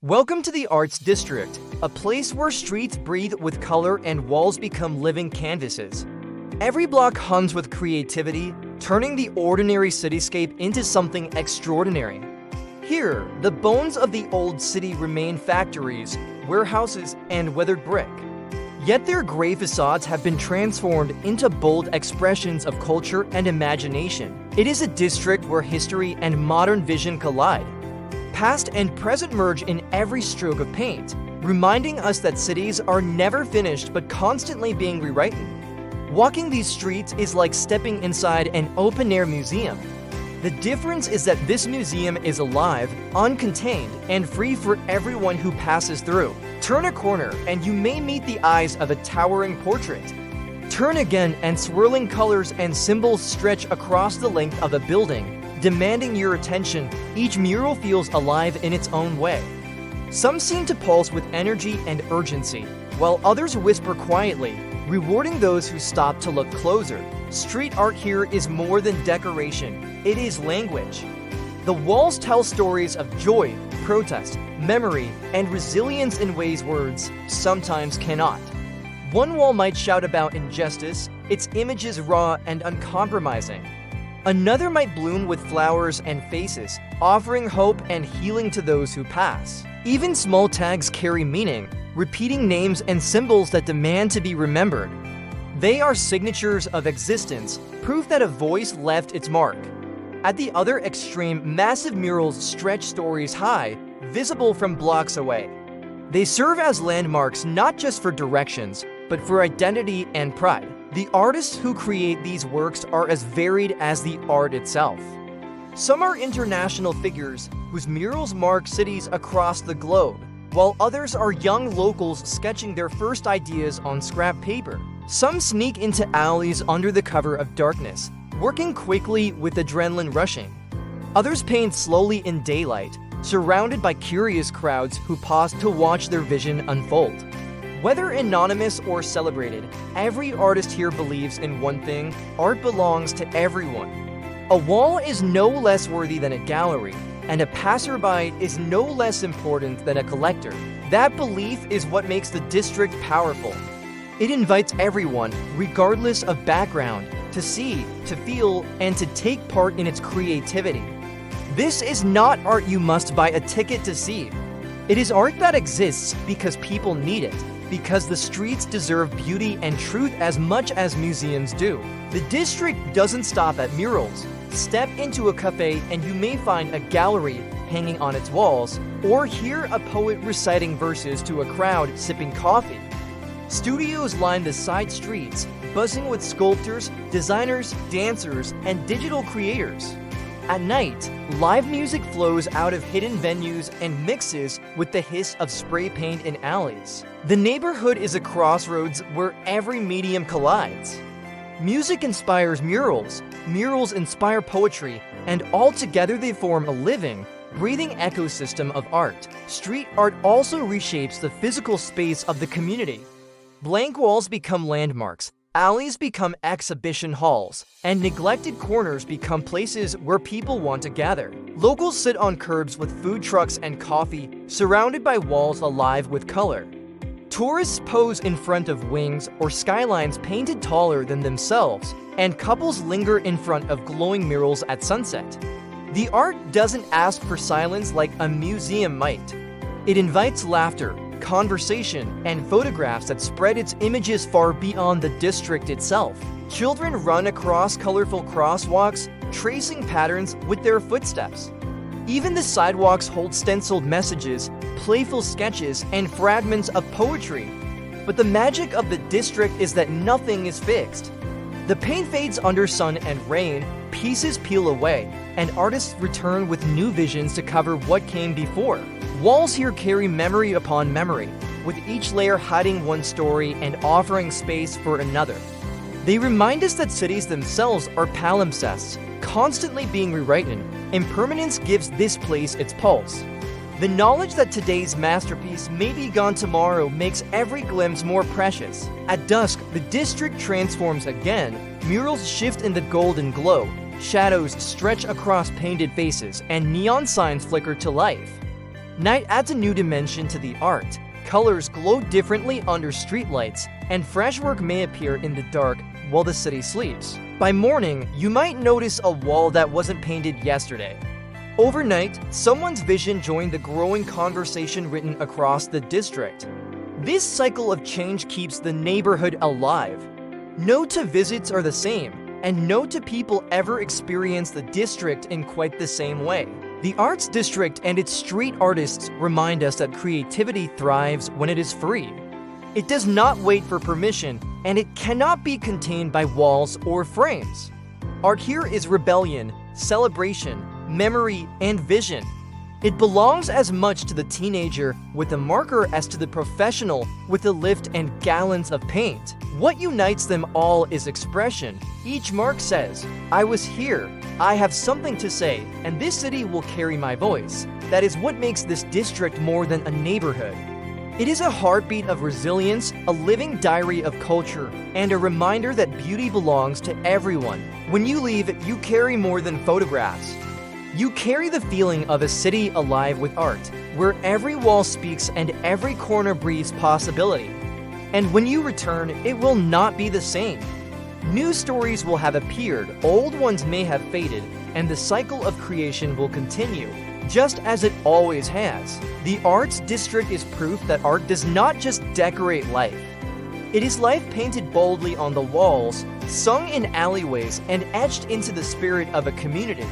Welcome to the Arts District, a place where streets breathe with color and walls become living canvases. Every block hums with creativity, turning the ordinary cityscape into something extraordinary. Here, the bones of the old city remain factories, warehouses, and weathered brick. Yet their gray facades have been transformed into bold expressions of culture and imagination. It is a district where history and modern vision collide. Past and present merge in every stroke of paint, reminding us that cities are never finished but constantly being rewritten. Walking these streets is like stepping inside an open-air museum. The difference is that this museum is alive, uncontained, and free for everyone who passes through. Turn a corner and you may meet the eyes of a towering portrait. Turn again and swirling colors and symbols stretch across the length of a building, demanding your attention. Each mural feels alive in its own way. Some seem to pulse with energy and urgency, while others whisper quietly, rewarding those who stop to look closer. Street art here is more than decoration, it is language. The walls tell stories of joy, protest, memory, and resilience in ways words sometimes cannot. One wall might shout about injustice, its images raw and uncompromising. Another might bloom with flowers and faces, offering hope and healing to those who pass. Even small tags carry meaning, repeating names and symbols that demand to be remembered. They are signatures of existence, proof that a voice left its mark. At the other extreme, massive murals stretch stories high, visible from blocks away. They serve as landmarks not just for directions, but for identity and pride. The artists who create these works are as varied as the art itself. Some are international figures whose murals mark cities across the globe, while others are young locals sketching their first ideas on scrap paper. Some sneak into alleys under the cover of darkness, working quickly with adrenaline rushing. Others paint slowly in daylight, surrounded by curious crowds who pause to watch their vision unfold. Whether anonymous or celebrated, every artist here believes in one thing: art belongs to everyone. A wall is no less worthy than a gallery, and a passerby is no less important than a collector. That belief is what makes the district powerful. It invites everyone, regardless of background, to see, to feel, and to take part in its creativity. This is not art you must buy a ticket to see. It is art that exists because people need it, because the streets deserve beauty and truth as much as museums do. The district doesn't stop at murals. Step into a cafe and you may find a gallery hanging on its walls, or hear a poet reciting verses to a crowd sipping coffee. Studios line the side streets, buzzing with sculptors, designers, dancers, and digital creators. At night, live music flows out of hidden venues and mixes with the hiss of spray paint in alleys. The neighborhood is a crossroads where every medium collides. Music inspires murals, murals inspire poetry, and all together they form a living, breathing ecosystem of art. Street art also reshapes the physical space of the community. Blank walls become landmarks, alleys become exhibition halls, and neglected corners become places where people want to gather. Locals sit on curbs with food trucks and coffee, surrounded by walls alive with color. Tourists pose in front of wings or skylines painted taller than themselves, and couples linger in front of glowing murals at sunset. The art doesn't ask for silence like a museum might. It invites laughter, conversation, and photographs that spread its images far beyond the district itself. Children run across colorful crosswalks, tracing patterns with their footsteps. Even the sidewalks hold stenciled messages, playful sketches, and fragments of poetry. But the magic of the district is that nothing is fixed. The paint fades under sun and rain, pieces peel away, and artists return with new visions to cover what came before. Walls here carry memory upon memory, with each layer hiding one story and offering space for another. They remind us that cities themselves are palimpsests, constantly being rewritten. Impermanence gives this place its pulse. The knowledge that today's masterpiece may be gone tomorrow makes every glimpse more precious. At dusk, the district transforms again. Murals shift in the golden glow. Shadows stretch across painted faces, and neon signs flicker to life. Night adds a new dimension to the art. Colors glow differently under streetlights, and fresh work may appear in the dark while the city sleeps. By morning, you might notice a wall that wasn't painted yesterday. Overnight, someone's vision joined the growing conversation written across the district. This cycle of change keeps the neighborhood alive. No two visits are the same, and no two people ever experience the district in quite the same way. The Arts District and its street artists remind us that creativity thrives when it is free. It does not wait for permission, and it cannot be contained by walls or frames. Art here is rebellion, celebration, memory, and vision. It belongs as much to the teenager with a marker as to the professional with a lift and gallons of paint. What unites them all is expression. Each mark says, "I was here, I have something to say, and this city will carry my voice." That is what makes this district more than a neighborhood. It is a heartbeat of resilience, a living diary of culture, and a reminder that beauty belongs to everyone. When you leave, you carry more than photographs. You carry the feeling of a city alive with art, where every wall speaks and every corner breathes possibility. And when you return, it will not be the same. New stories will have appeared, old ones may have faded, and the cycle of creation will continue, just as it always has. The Arts District is proof that art does not just decorate life. It is life painted boldly on the walls, sung in alleyways, and etched into the spirit of a community.